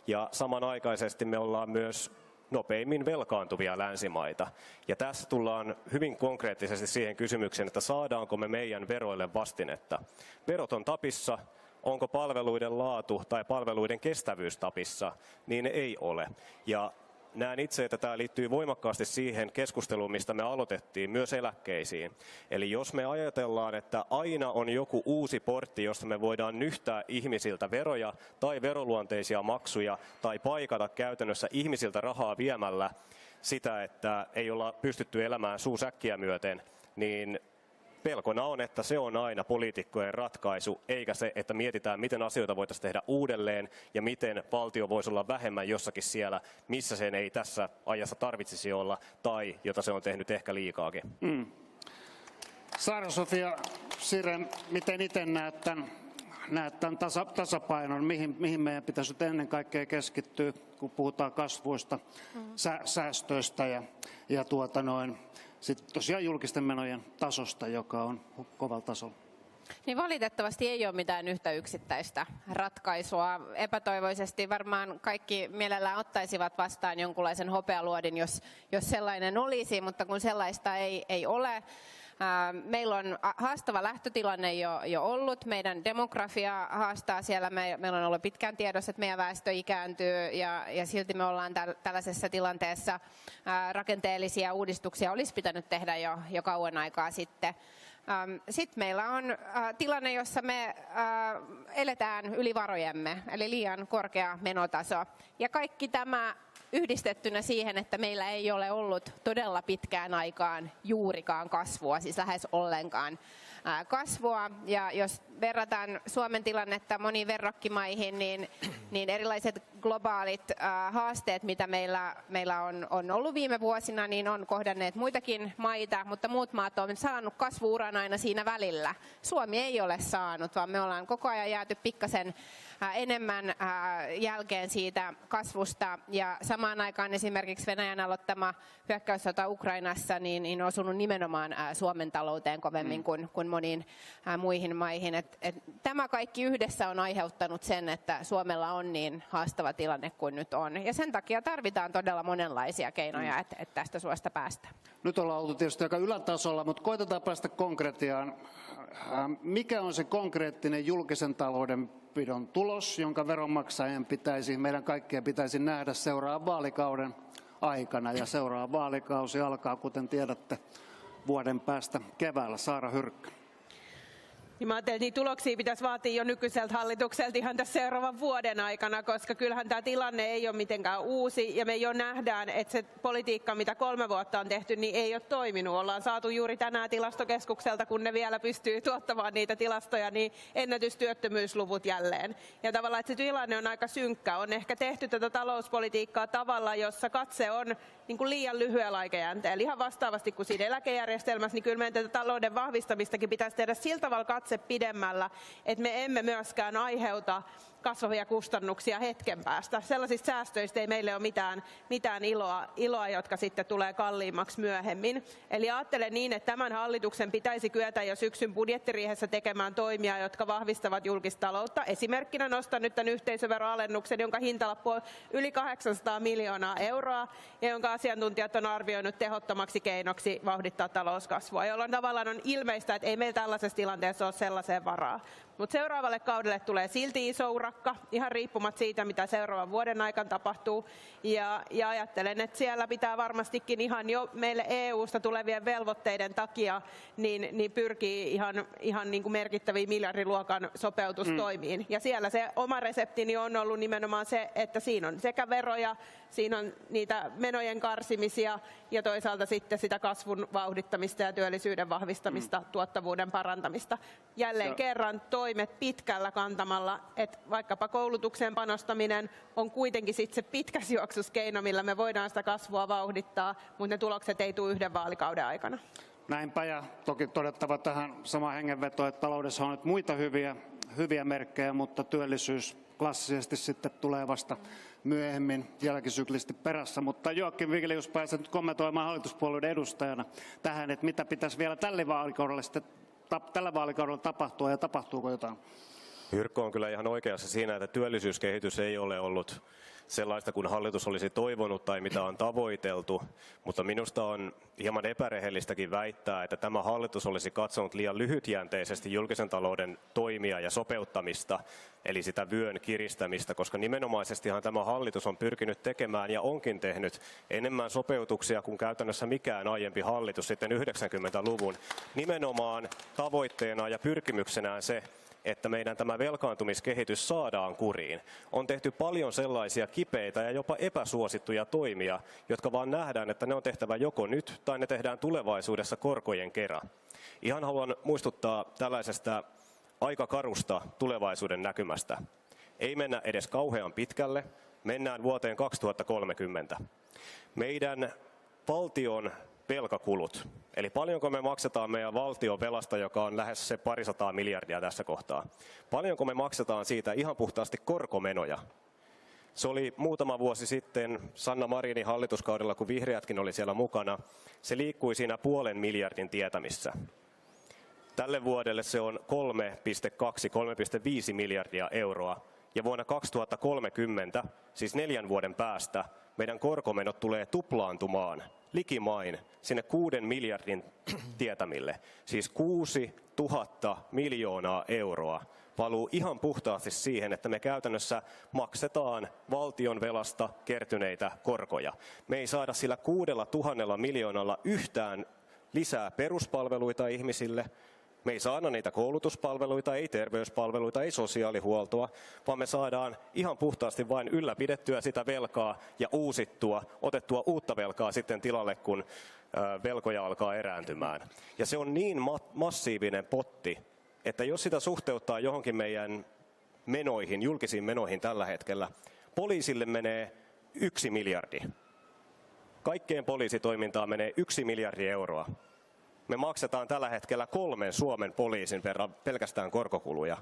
Ja samanaikaisesti me ollaan myös nopeimmin velkaantuvia länsimaita. Ja tässä tullaan hyvin konkreettisesti siihen kysymykseen, että saadaanko me meidän veroille vastinetta. Verot on tapissa. Onko palveluiden laatu tai palveluiden kestävyys tapissa, niin ei ole. Ja näen itse, että tämä liittyy voimakkaasti siihen keskusteluun, mistä me aloitettiin, myös eläkkeisiin. Eli jos me ajatellaan, että aina on joku uusi portti, josta me voidaan nyhtää ihmisiltä veroja tai veroluonteisia maksuja tai paikata käytännössä ihmisiltä rahaa viemällä sitä, että ei olla pystytty elämään suu säkkiä myöten, niin pelkona on, että se on aina poliitikkojen ratkaisu, eikä se, että mietitään, miten asioita voitaisiin tehdä uudelleen ja miten valtio voisi olla vähemmän jossakin siellä, missä sen ei tässä ajassa tarvitsisi olla tai jota se on tehnyt ehkä liikaakin. Saara-Sofia Siren, miten itse näet tämän tasapainon, mihin meidän pitäisi nyt ennen kaikkea keskittyä, kun puhutaan kasvuista, säästöistä ja sitten tosiaan julkisten menojen tasosta, joka on kovalla tasolla. Niin valitettavasti ei ole mitään yhtä yksittäistä ratkaisua. Epätoivoisesti varmaan kaikki mielellään ottaisivat vastaan jonkunlaisen hopealuodin, jos sellainen olisi, mutta kun sellaista ei ole. Meillä on haastava lähtötilanne jo ollut. Meidän demografia haastaa siellä. Meillä on ollut pitkään tiedossa, että meidän väestö ikääntyy ja silti me ollaan tällaisessa tilanteessa. Rakenteellisia uudistuksia olisi pitänyt tehdä jo kauan aikaa sitten. Sitten meillä on tilanne, jossa me eletään yli varojemme, eli liian korkea menotaso. Ja kaikki tämä yhdistettynä siihen, että meillä ei ole ollut todella pitkään aikaan juurikaan kasvua, siis lähes ollenkaan kasvua. Ja jos verrataan Suomen tilannetta moniin verrokkimaihin, niin erilaiset globaalit haasteet, mitä meillä on ollut viime vuosina, niin on kohdanneet muitakin maita, mutta muut maat on saanut kasvu-uran aina siinä välillä. Suomi ei ole saanut, vaan me ollaan koko ajan jääty pikkasen enemmän jälkeen siitä kasvusta. Ja samaan aikaan esimerkiksi Venäjän aloittama hyökkäyssota Ukrainassa niin on osunut nimenomaan Suomen talouteen kovemmin kuin moniin muihin maihin. Tämä kaikki yhdessä on aiheuttanut sen, että Suomella on niin haastava tilanne kuin nyt on. Ja sen takia tarvitaan todella monenlaisia keinoja, että tästä suosta päästään. Nyt ollaan oltu tietysti aika ylätasolla, mutta koitetaan päästä konkretiaan. Mikä on se konkreettinen julkisen taloudenpidon tulos, jonka veronmaksajien meidän kaikkien pitäisi nähdä seuraavan vaalikauden aikana? Ja seuraava vaalikausi alkaa, kuten tiedätte, vuoden päästä keväällä. Saara Hyrkkö. Niin mä ajattelin, että niitä tuloksia pitäisi vaatia jo nykyiseltä hallitukselta ihan tässä seuraavan vuoden aikana, koska kyllähän tämä tilanne ei ole mitenkään uusi ja me jo nähdään, että se politiikka, mitä 3 vuotta on tehty, niin ei ole toiminut. Ollaan saatu juuri tänään tilastokeskukselta, kun ne vielä pystyy tuottamaan niitä tilastoja, niin ennätystyöttömyysluvut jälleen. Ja tavallaan, että se tilanne on aika synkkä. On ehkä tehty tätä talouspolitiikkaa tavalla, jossa katse on niin kuin liian lyhyellä aikajänteellä. Ihan vastaavasti kuin siinä eläkejärjestelmässä, niin kyllä meidän tätä talouden vahvistamistakin pitäisi tehdä sillä tavalla katse pidemmällä, että me emme myöskään aiheuta kasvavia kustannuksia hetken päästä. Sellaisista säästöistä ei meille ole mitään iloa, jotka sitten tulee kalliimmaksi myöhemmin. Eli ajattelen niin, että tämän hallituksen pitäisi kyetä jo syksyn budjettiriihessä tekemään toimia, jotka vahvistavat julkista taloutta. Esimerkkinä nostan nyt tämän yhteisöveroalennuksen, jonka hintalappu on yli 800 miljoonaa euroa ja jonka asiantuntijat on arvioinut tehottomaksi keinoksi vauhdittaa talouskasvua, jolloin tavallaan on ilmeistä, että ei meillä tällaisessa tilanteessa ole sellaiseen varaa. Mutta seuraavalle kaudelle tulee silti iso urakka, ihan riippumatta siitä, mitä seuraavan vuoden aikana tapahtuu. Ja ajattelen, että siellä pitää varmastikin ihan jo meille EU-sta tulevien velvoitteiden takia niin pyrkii ihan niin kuin merkittäviin miljardiluokan sopeutustoimiin. Ja siellä se oma reseptini on ollut nimenomaan se, että siinä on sekä veroja, siinä on niitä menojen karsimisia ja toisaalta sitten sitä kasvun vauhdittamista ja työllisyyden vahvistamista, tuottavuuden parantamista. Jälleen kerran toimet pitkällä kantamalla, että vaikkapa koulutukseen panostaminen on kuitenkin sitten se pitkässä juoksussa keino, millä me voidaan sitä kasvua vauhdittaa, mutta ne tulokset ei tule yhden vaalikauden aikana. Näinpä, ja toki todettava tähän samaan hengenvetoon, että taloudessa on nyt muita hyviä merkkejä, mutta työllisyys klassisesti sitten tulee vasta myöhemmin jälkisyklisesti perässä. Mutta Joakim Vigelius, pääset nyt kommentoimaan hallituspuolueiden edustajana tähän, että mitä pitäisi vielä tällä vaalikaudella tapahtua ja tapahtuuko jotain? Hyrkkö on kyllä ihan oikeassa siinä, että työllisyyskehitys ei ole ollut sellaista kuin hallitus olisi toivonut tai mitä on tavoiteltu, mutta minusta on hieman epärehellistäkin väittää, että tämä hallitus olisi katsonut liian lyhytjänteisesti julkisen talouden toimia ja sopeuttamista, eli sitä vyön kiristämistä, koska nimenomaisestihan tämä hallitus on pyrkinyt tekemään ja onkin tehnyt enemmän sopeutuksia kuin käytännössä mikään aiempi hallitus sitten 90-luvun. Nimenomaan tavoitteena ja pyrkimyksenään se, että meidän tämä velkaantumiskehitys saadaan kuriin. On tehty paljon sellaisia kipeitä ja jopa epäsuosittuja toimia, jotka vaan nähdään, että ne on tehtävä joko nyt tai ne tehdään tulevaisuudessa korkojen kera. Ihan haluan muistuttaa tällaisesta aika karusta tulevaisuuden näkymästä. Ei mennä edes kauhean pitkälle, mennään vuoteen 2030. Meidän valtion velkakulut, eli paljonko me maksetaan meidän valtion velasta, joka on lähes se 200 miljardia tässä kohtaa. Paljonko me maksetaan siitä ihan puhtaasti korkomenoja. Se oli muutama vuosi sitten Sanna Marinin hallituskaudella, kun vihreätkin oli siellä mukana. Se liikkui siinä 0,5 miljardin tietämissä. Tälle vuodelle se on 3,5 miljardia euroa. Ja vuonna 2030, siis 4 vuoden päästä, meidän korkomenot tulee tuplaantumaan likimain sinne 6 miljardin tietämille. Siis 6 000 miljoonaa euroa valuu ihan puhtaasti siihen, että me käytännössä maksetaan valtion velasta kertyneitä korkoja. Me ei saada sillä 6 000 miljoonalla yhtään lisää peruspalveluita ihmisille. Me ei saada niitä koulutuspalveluita, ei terveyspalveluita, ei sosiaalihuoltoa, vaan me saadaan ihan puhtaasti vain ylläpidettyä sitä velkaa ja uusittua, otettua uutta velkaa sitten tilalle, kun velkoja alkaa erääntymään. Ja se on niin massiivinen potti, että jos sitä suhteuttaa johonkin meidän menoihin, julkisiin menoihin tällä hetkellä, poliisille menee 1 miljardi. Kaikkeen poliisitoimintaan menee 1 miljardi euroa. Me maksetaan tällä hetkellä 3 Suomen poliisin verran pelkästään korkokuluja.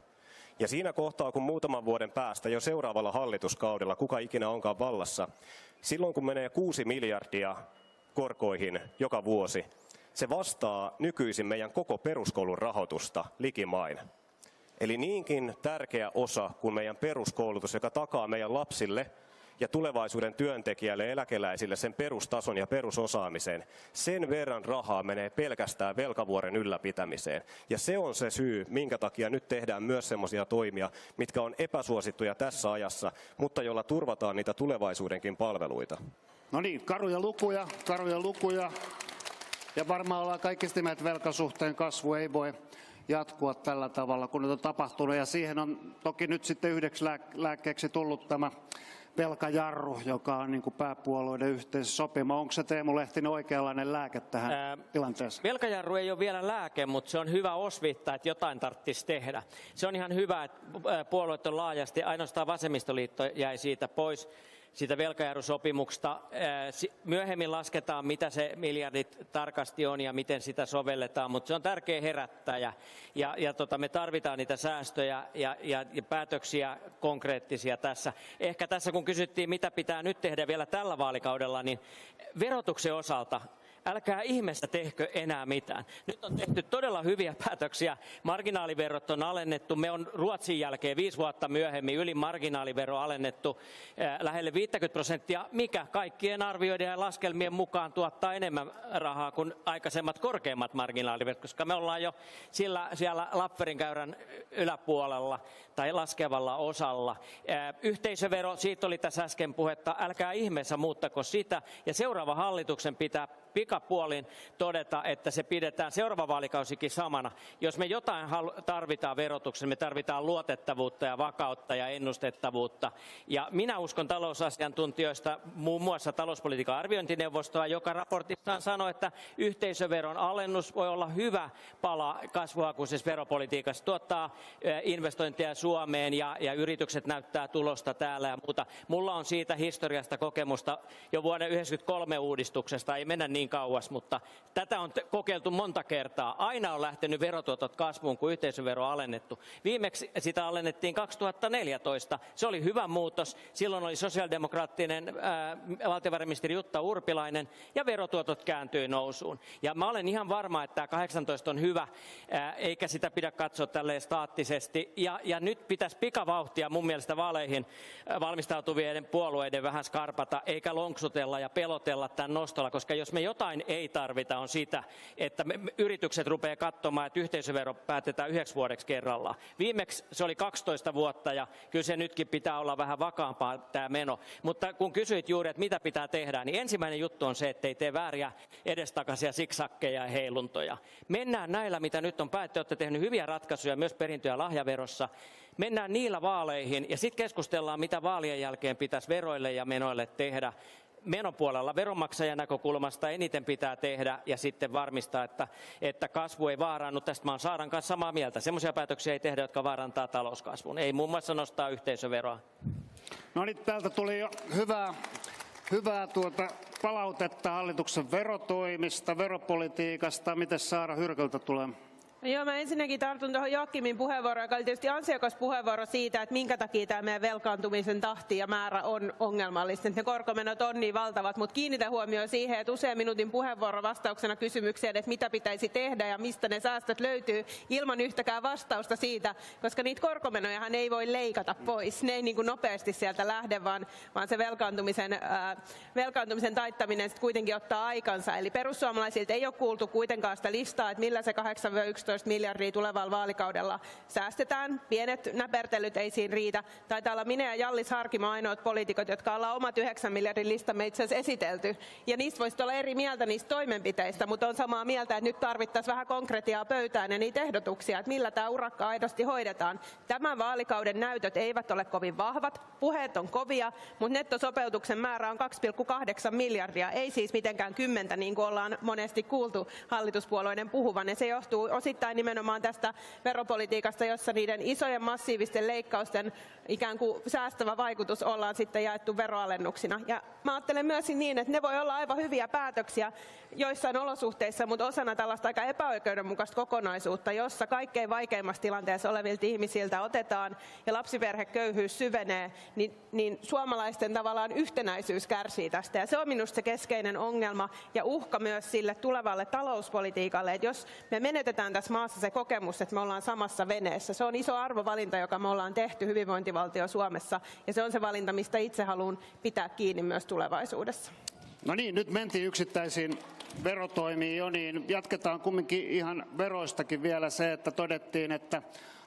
Ja siinä kohtaa, kun muutaman vuoden päästä jo seuraavalla hallituskaudella, kuka ikinä onkaan vallassa, silloin kun menee 6 miljardia korkoihin joka vuosi, se vastaa nykyisin meidän koko peruskoulun rahoitusta likimain. Eli niinkin tärkeä osa kuin meidän peruskoulutus, joka takaa meidän lapsille ja tulevaisuuden työntekijälle, eläkeläisille sen perustason ja perusosaamisen, sen verran rahaa menee pelkästään velkavuoren ylläpitämiseen. Ja se on se syy, minkä takia nyt tehdään myös sellaisia toimia, mitkä on epäsuosittuja tässä ajassa, mutta jolla turvataan niitä tulevaisuudenkin palveluita. No niin, karuja lukuja. Ja varmaan ollaan kaikki sitä mieltä, että velkasuhteen kasvu ei voi jatkua tällä tavalla, kun nyt on tapahtunut. Ja siihen on toki nyt sitten yhdeksi lääkkeeksi tullut tämä velkajarru, joka on niin kuin pääpuolueiden yhteisessä sopima. Onko se, Teemu Lehtinen, oikeanlainen lääke tähän tilanteeseen? Velkajarru ei ole vielä lääke, mutta se on hyvä osviittaa, että jotain tarvitsisi tehdä. Se on ihan hyvä, että puolueet on laajasti, ainoastaan vasemmistoliitto jäi siitä pois, siitä velkajarrusopimuksesta. Myöhemmin lasketaan, mitä se miljardit tarkasti on ja miten sitä sovelletaan, mutta se on tärkeä herättäjä. Me tarvitaan niitä säästöjä ja päätöksiä konkreettisia tässä. Ehkä tässä kun kysyttiin, mitä pitää nyt tehdä vielä tällä vaalikaudella, niin verotuksen osalta älkää ihmeessä tehkö enää mitään. Nyt on tehty todella hyviä päätöksiä. Marginaaliverot on alennettu. Me on Ruotsin jälkeen 5 vuotta myöhemmin yli marginaalivero alennettu lähelle 50%, mikä kaikkien arvioiden ja laskelmien mukaan tuottaa enemmän rahaa kuin aikaisemmat korkeimmat marginaaliverot, koska me ollaan jo siellä Lafferin käyrän yläpuolella tai laskevalla osalla. Yhteisövero, siitä oli tässä äsken puhetta, älkää ihmeessä muuttako sitä. Ja seuraava hallituksen pitää pikapuolin todeta, että se pidetään seuraava vaalikausikin samana. Jos me jotain tarvitaan verotuksen, me tarvitaan luotettavuutta ja vakautta ja ennustettavuutta. Ja minä uskon talousasiantuntijoista, muun muassa talouspolitiikan arviointineuvostoa, joka raportissaan sanoi, että yhteisöveron alennus voi olla hyvä pala kasvuhakuisessa veropolitiikassa, tuottaa investointeja Suomeen ja yritykset näyttää tulosta täällä ja muuta. Mulla on siitä historiasta kokemusta jo vuoden 1993 uudistuksesta, ei mennä niin niin kauas, mutta tätä on kokeiltu monta kertaa. Aina on lähtenyt verotuotot kasvuun, kun yhteisövero on alennettu. Viimeksi sitä alennettiin 2014. Se oli hyvä muutos. Silloin oli sosiaalidemokraattinen valtiovarainministeri Jutta Urpilainen ja verotuotot kääntyi nousuun. Ja mä olen ihan varma, että tämä 18 on hyvä, eikä sitä pidä katsoa tälleen staattisesti. Ja nyt pitäisi pikavauhtia mun mielestä vaaleihin valmistautuvien puolueiden vähän skarpata, eikä lonksutella ja pelotella tämän nostolla, koska jos me jotain ei tarvita on sitä, että yritykset rupeaa katsomaan, että yhteisövero päätetään 9 vuodeksi kerrallaan. Viimeksi se oli 12 vuotta ja kyllä se nytkin pitää olla vähän vakaampaa tämä meno. Mutta kun kysyit juuri, että mitä pitää tehdä, niin ensimmäinen juttu on se, että ei tee vääriä edestakaisia siksakkeja ja heiluntoja. Mennään näillä, mitä nyt on päätetty, olette tehneet hyviä ratkaisuja myös perintö- ja lahjaverossa. Mennään niillä vaaleihin ja sitten keskustellaan, mitä vaalien jälkeen pitäisi veroille ja menoille tehdä. Menopuolella veronmaksajan näkökulmasta eniten pitää tehdä ja sitten varmistaa, että kasvu ei vaarannu. Tästä mä olen Saaran kanssa samaa mieltä. Semmoisia päätöksiä ei tehdä, jotka vaarantaa talouskasvun. Ei muun muassa nostaa yhteisöveroa. No niin, täältä tuli jo hyvää palautetta hallituksen verotoimista, veropolitiikasta. Miten Saara Hyrköltä tulee? Joo, mä ensinnäkin tartun tuohon Joakimin puheenvuoroon, joka oli tietysti ansiokas puheenvuoro siitä, että minkä takia tämä meidän velkaantumisen tahti ja määrä on ongelmallista. Ne korkomenot on niin valtavat, mutta kiinnitän huomioon siihen, että usean minuutin puheenvuoro vastauksena kysymykseen, että mitä pitäisi tehdä ja mistä ne säästöt löytyy, ilman yhtäkään vastausta siitä, koska niitä korkomenojahan ei voi leikata pois. Ne ei niin kuin nopeasti sieltä lähde, vaan se velkaantumisen taittaminen sitten kuitenkin ottaa aikansa. Eli perussuomalaisilta ei ole kuultu kuitenkaan sitä listaa, että millä se 8-11 miljardia tulevalla vaalikaudella säästetään. Pienet näpertelyt ei siinä riitä. Taitaa olla minä ja Jallis Harkimo ainoat poliitikot, jotka ollaan omat 9 miljardin listamme itse asiassa esitelty. Ja niistä voisi olla eri mieltä niistä toimenpiteistä, mutta on samaa mieltä, että nyt tarvittaisiin vähän konkretiaa pöytään ja niitä ehdotuksia, että millä tämä urakka aidosti hoidetaan. Tämän vaalikauden näytöt eivät ole kovin vahvat. Puheet on kovia, mutta nettosopeutuksen määrä on 2,8 miljardia. Ei siis mitenkään 10, niin kuin ollaan monesti kuultu hallituspuolueiden puhuvan. Ja se johtuu osittain nimenomaan tästä veropolitiikasta, jossa niiden isojen massiivisten leikkausten ikään kuin säästävä vaikutus ollaan sitten jaettu veroalennuksina. Ja mä ajattelen myös niin, että ne voi olla aivan hyviä päätöksiä joissain olosuhteissa, mutta osana tällaista aika epäoikeudenmukaista kokonaisuutta, jossa kaikkein vaikeimmassa tilanteessa olevilta ihmisiltä otetaan ja lapsiperheköyhyys syvenee, niin suomalaisten tavallaan yhtenäisyys kärsii tästä. Ja se on minusta se keskeinen ongelma ja uhka myös sille tulevalle talouspolitiikalle, että jos me menetetään tässä maassa se kokemus, että me ollaan samassa veneessä. Se on iso arvovalinta, joka me ollaan tehty hyvinvointivaltio Suomessa, ja se on se valinta, mistä itse haluan pitää kiinni myös tulevaisuudessa. No niin, nyt mentiin yksittäisiin verotoimiin jo, niin jatketaan kumminkin ihan veroistakin vielä se, että todettiin, että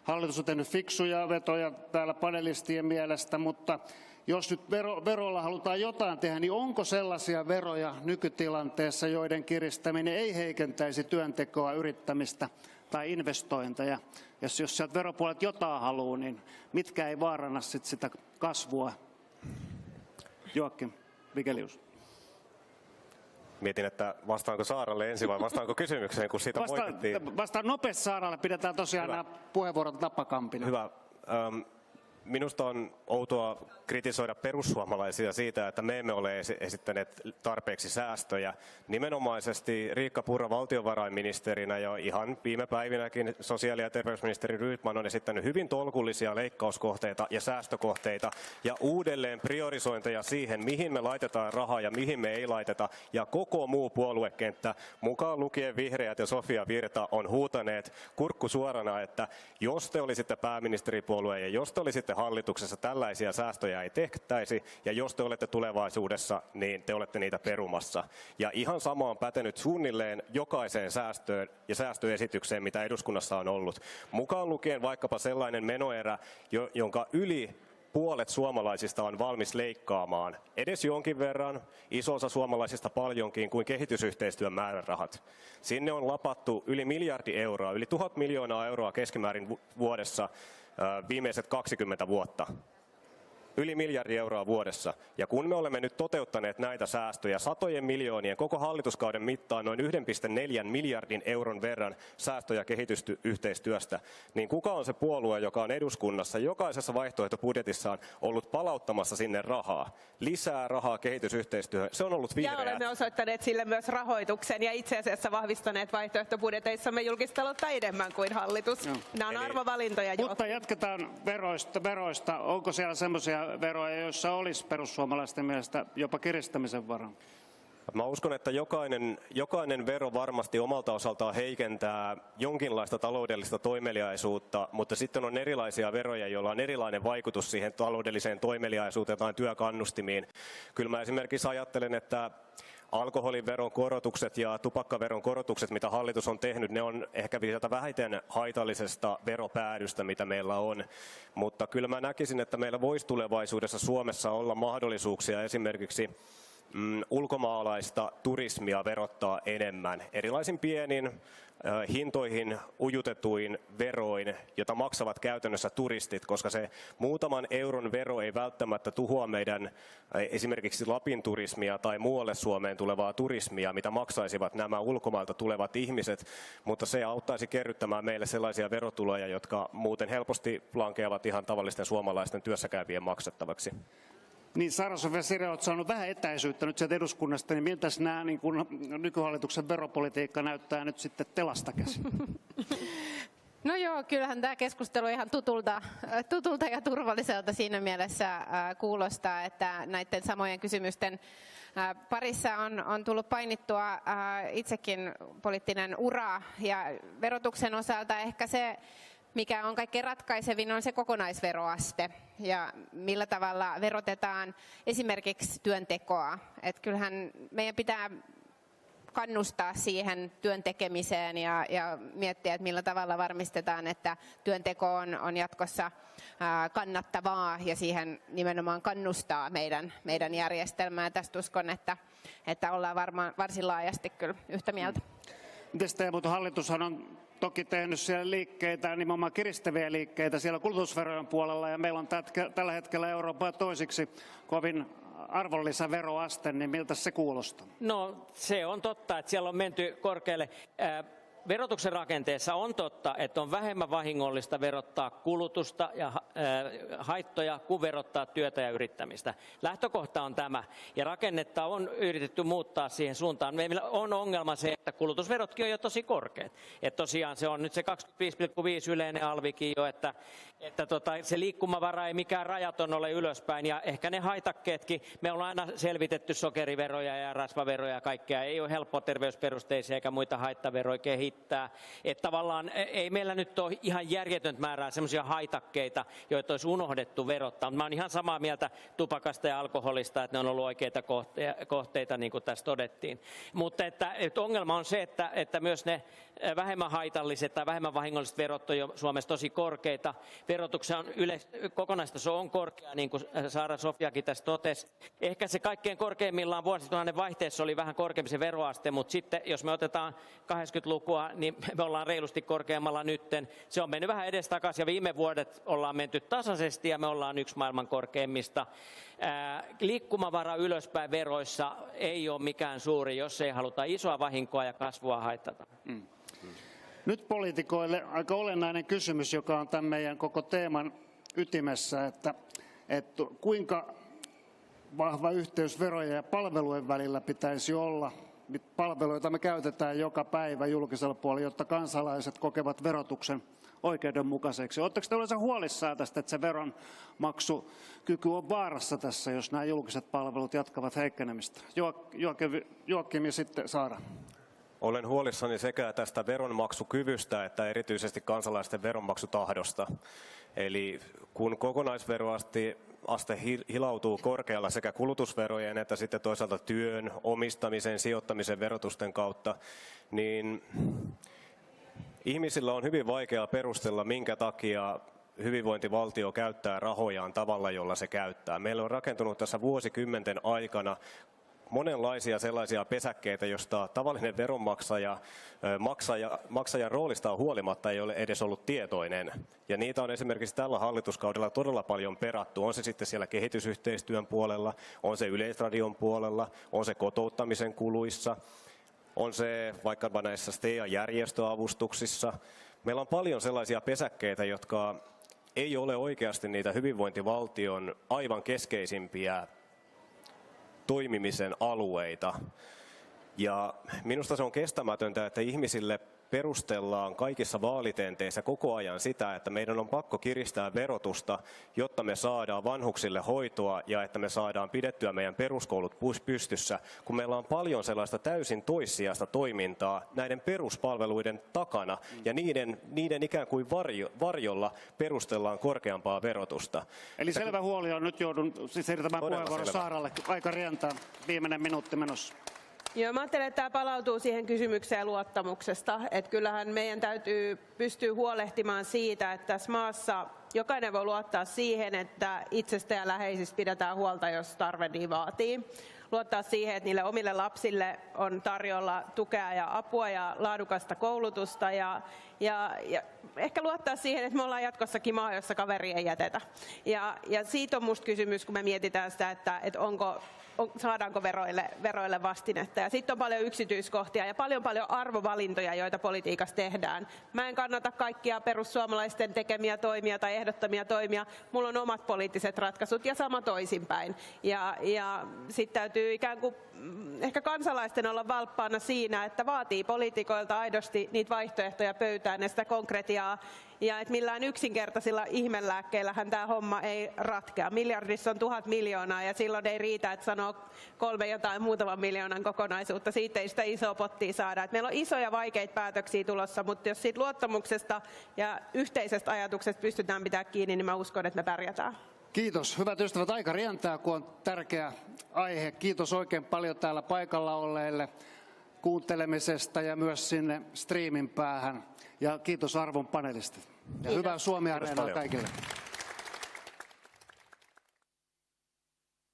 hallitus on tehnyt fiksuja vetoja täällä panelistien mielestä, mutta jos nyt verolla halutaan jotain tehdä, niin onko sellaisia veroja nykytilanteessa, joiden kiristäminen ei heikentäisi työntekoa, yrittämistä tai investointeja? Jos sieltä veropuolet jotain haluaa, niin mitkä ei vaaranna sitä kasvua? Joakim Vigelius. Mietin, että vastaanko Saaralle ensin vai vastaanko kysymykseen, kun siitä moitittiin. Vastaan nopeasti Saaralle, pidetään tosiaan nämä puheenvuorot napakampina. Hyvä. Minusta on outoa kritisoida perussuomalaisia siitä, että me emme ole esittäneet tarpeeksi säästöjä. Nimenomaisesti Riikka Purra valtiovarainministerinä ja ihan viime päivinäkin sosiaali- ja terveysministeri Rydman on esittänyt hyvin tolkullisia leikkauskohteita ja säästökohteita ja uudelleen priorisointeja siihen, mihin me laitetaan rahaa ja mihin me ei laiteta. Ja koko muu puoluekenttä, mukaan lukien vihreät ja Sofia Virta, on huutaneet kurkku suorana, että jos te olisitte pääministeripuolue ja jos te olisitte hallituksessa, tällaisia säästöjä ei tehtäisi, ja jos te olette tulevaisuudessa, niin te olette niitä perumassa. Ja ihan sama on pätenyt suunnilleen jokaiseen säästöön ja säästöesitykseen, mitä eduskunnassa on ollut. Mukaan lukien vaikkapa sellainen menoerä, jonka yli puolet suomalaisista on valmis leikkaamaan edes jonkin verran, iso osa suomalaisista paljonkin, kuin kehitysyhteistyön määrärahat. Sinne on lapattu yli 1 miljardi euroa, yli 1000 miljoonaa euroa keskimäärin vuodessa viimeiset 20 vuotta. yli miljardi euroa vuodessa. Ja kun me olemme nyt toteuttaneet näitä säästöjä satojen miljoonien koko hallituskauden mittaan noin 1,4 miljardin euron verran säästöjä kehitysyhteistyöstä, niin kuka on se puolue, joka on eduskunnassa jokaisessa vaihtoehtobudjetissaan ollut palauttamassa sinne rahaa? Lisää rahaa kehitysyhteistyöhön. Se on ollut vihreät. Ja olemme osoittaneet sille myös rahoituksen ja itse asiassa vahvistaneet vaihtoehtobudjeteissamme julkista taloutta enemmän kuin hallitus. Nämä on arvovalintoja jo. Mutta jatketaan veroista. Onko siellä semmoisia veroja, joissa olisi perussuomalaisten mielestä jopa kiristämisen varaa? Mä uskon, että jokainen vero varmasti omalta osaltaan heikentää jonkinlaista taloudellista toimeliaisuutta, mutta sitten on erilaisia veroja, joilla on erilainen vaikutus siihen taloudelliseen toimeliaisuuteen tai työkannustimiin. Kyllä mä esimerkiksi ajattelen, että alkoholiveron korotukset ja tupakkaveron korotukset, mitä hallitus on tehnyt, ne on ehkä vielä vähiten haitallisesta veropäädystä, mitä meillä on. Mutta kyllä mä näkisin, että meillä voisi tulevaisuudessa Suomessa olla mahdollisuuksia esimerkiksi ulkomaalaista turismia verottaa enemmän erilaisin pienin hintoihin ujutetuin veroin, jota maksavat käytännössä turistit, koska se muutaman euron vero ei välttämättä tuhoa meidän esimerkiksi Lapin turismia tai muualle Suomeen tulevaa turismia, mitä maksaisivat nämä ulkomailta tulevat ihmiset, mutta se auttaisi kerryttämään meille sellaisia verotuloja, jotka muuten helposti lankeavat ihan tavallisten suomalaisten työssäkäyvien maksettavaksi. Niin, Saara-Sofia Sirén, olet saanut vähän etäisyyttä nyt sieltä eduskunnasta, niin miltä nämä niin kun nykyhallituksen veropolitiikka näyttää nyt sitten telasta käsin? No joo, kyllähän tämä keskustelu ihan tutulta ja turvalliselta siinä mielessä kuulostaa, että näiden samojen kysymysten parissa on tullut painittua itsekin poliittinen ura, ja verotuksen osalta ehkä se, mikä on kaikkein ratkaisevin, on se kokonaisveroaste ja millä tavalla verotetaan esimerkiksi työntekoa. Et kyllähän meidän pitää kannustaa siihen työn tekemiseen ja miettiä, että millä tavalla varmistetaan, että työnteko on jatkossa kannattavaa ja siihen nimenomaan kannustaa meidän järjestelmää. Tästä uskon, että ollaan varmaan varsin laajasti kyllä yhtä mieltä. Mites Teemu, hallitushan on toki tehnyt siellä liikkeitä, nimenomaan kiristäviä liikkeitä siellä kulutusverojen puolella, ja meillä on tällä hetkellä Euroopan toisiksi kovin arvonlisäveroaste, niin miltä se kuulostaa? No se on totta, että siellä on menty korkealle. Verotuksen rakenteessa on totta, että on vähemmän vahingollista verottaa kulutusta ja haittoja kuin verottaa työtä ja yrittämistä. Lähtökohta on tämä, ja rakennetta on yritetty muuttaa siihen suuntaan. Meillä on ongelma se, että kulutusverotkin on jo tosi korkeat. Että tosiaan se on nyt se 25,5 yleinen alvikin jo, että se liikkumavara ei mikään rajaton ole ylöspäin, ja ehkä ne haitakkeetkin, me ollaan aina selvitetty sokeriveroja ja rasvaveroja ja kaikkea, ei ole helppo terveysperusteisia eikä muita haittaveroja kehittää. Että tavallaan ei meillä nyt ole ihan järjetöntä määrää semmoisia haitakkeita, joita olisi unohdettu verottaa. Mä oon ihan samaa mieltä tupakasta ja alkoholista, että ne on ollut oikeita kohteita, niin kuin tässä todettiin. Mutta että ongelma on se, että myös ne vähemmän haitalliset tai vähemmän vahingolliset verot on jo Suomessa tosi korkeita. Verotuksen kokonaistaso on korkea, niin kuin Saara-Sofiakin tässä totesi. Ehkä se kaikkein korkeimmillaan vuosituhannen vaihteessa oli vähän korkeampi se veroaste, mutta sitten jos me otetaan 80-lukua, niin me ollaan reilusti korkeammalla nytten. Se on mennyt vähän edestakaisin ja viime vuodet ollaan menty tasaisesti ja me ollaan yksi maailman korkeimmista. Liikkumavara ylöspäin veroissa ei ole mikään suuri, jos ei haluta isoa vahinkoa ja kasvua haitata. Nyt poliitikoille aika olennainen kysymys, joka on tämän meidän koko teeman ytimessä, että kuinka vahva yhteys verojen ja palvelujen välillä pitäisi olla. Palveluita me käytetään joka päivä julkisella puolella, jotta kansalaiset kokevat verotuksen oikeudenmukaiseksi. Oletteko te yleensä huolissaan tästä, että se veronmaksukyky on vaarassa tässä, jos nämä julkiset palvelut jatkavat heikkenemistä? Joakim ja sitten Saara. Olen huolissani sekä tästä veronmaksukyvystä että erityisesti kansalaisten veronmaksutahdosta. Eli kun kokonaisveroaste hilautuu korkealla sekä kulutusverojen että sitten toisaalta työn, omistamisen, sijoittamisen verotusten kautta, niin ihmisillä on hyvin vaikea perustella, minkä takia hyvinvointivaltio käyttää rahojaan tavalla, jolla se käyttää. Meillä on rakentunut tässä vuosikymmenten aikana monenlaisia sellaisia pesäkkeitä, josta tavallinen veronmaksaja maksajan roolistaan huolimatta ei ole edes ollut tietoinen. Ja niitä on esimerkiksi tällä hallituskaudella todella paljon perattu. On se sitten siellä kehitysyhteistyön puolella, on se Yleisradion puolella, on se kotouttamisen kuluissa, on se vaikkapa näissä STEA-järjestöavustuksissa. Meillä on paljon sellaisia pesäkkeitä, jotka ei ole oikeasti niitä hyvinvointivaltion aivan keskeisimpiä toimimisen alueita. Ja minusta se on kestämätöntä, että ihmisille perustellaan kaikissa vaalitenteissä koko ajan sitä, että meidän on pakko kiristää verotusta, jotta me saadaan vanhuksille hoitoa ja että me saadaan pidettyä meidän peruskoulut pystyssä, kun meillä on paljon sellaista täysin toissijaista toimintaa näiden peruspalveluiden takana ja niiden ikään kuin varjolla perustellaan korkeampaa verotusta. Eli selvä huoli on, nyt joudun siirtämään puheenvuoron Saaralle, aika rientää, viimeinen minuutti menossa. Joo, mä ajattelen, että tämä palautuu siihen kysymykseen luottamuksesta. Että kyllähän meidän täytyy pystyä huolehtimaan siitä, että tässä maassa jokainen voi luottaa siihen, että itsestä ja läheisistä pidetään huolta, jos tarve niin vaatii. Luottaa siihen, että niille omille lapsille on tarjolla tukea ja apua ja laadukasta koulutusta ja ehkä luottaa siihen, että me ollaan jatkossakin maa, jossa kaveri ei jätetä. Ja siitä on musta kysymys, kun me mietitään sitä, että saadaanko veroille vastinetta. Ja sitten on paljon yksityiskohtia ja paljon arvovalintoja, joita politiikassa tehdään. Mä en kannata kaikkia perussuomalaisten tekemiä toimia tai ehdottamia toimia. Mulla on omat poliittiset ratkaisut ja sama toisinpäin. Ja sitten täytyy ikään kuin ehkä kansalaisten olla valppaana siinä, että vaatii poliitikoilta aidosti niitä vaihtoehtoja pöytään ja sitä konkretiaa. Ja että millään yksinkertaisilla ihmelääkkeillähän tämä homma ei ratkea. Miljardissa on 1000 miljoonaa ja silloin ei riitä, että sanoo 3 jotain muutaman miljoonan kokonaisuutta. Siitä ei sitä isoa pottia saada. Et meillä on isoja vaikeita päätöksiä tulossa, mutta jos siitä luottamuksesta ja yhteisestä ajatuksesta pystytään pitämään kiinni, niin mä uskon, että me pärjätään. Kiitos. Hyvät ystävät, aika rientää, kun on tärkeä aihe. Kiitos oikein paljon täällä paikalla olleille kuuntelemisesta ja myös sinne striimin päähän. Ja kiitos arvon panelistit. Ja hyvää Suomi-areenaa kaikille.